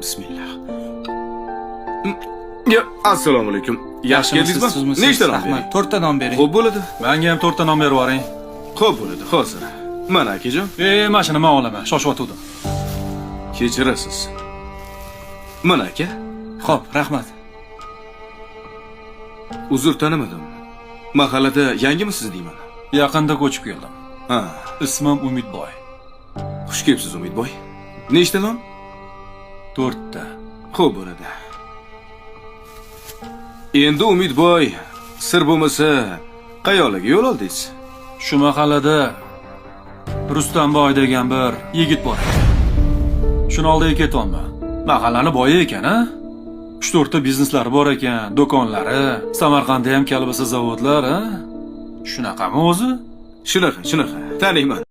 Bismillah. Ya, assalomu alaykum. Yaxshi keldingizmi? Nechta non bering? 4 ta non bering. Xo'p bo'ladi. Menga ham 4 ta non berib yuboring. Xo'p bo'ladi, hozir. Mana akajon. Mashina men olaman, shoshayotgandim. Kechirasiz. Mana aka. Xo'p, rahmat. Uzr tanimadim. Mahallada yangimisiz deyman. Yaqinda ko'chib keldim. Ha, Ismim Umidboy. xush kelibsiz Umidboy. Nechta non? 4 ta. Xo'p bo'ladi. Endi Umidboy, sir bo'lmasa, qayoqlarga yo'l oldingiz? Shu mahallada Rustamboy degan bir yigit bor ekan. Shuni oldiga ketyapman. Mahallani boyi ekan, a? 3-4 ta bizneslari bor ekan, do'konlari, Samarqandda ham kalbasa zavodlar, a? Shunaqami o'zi? Shunaqa, taniyman.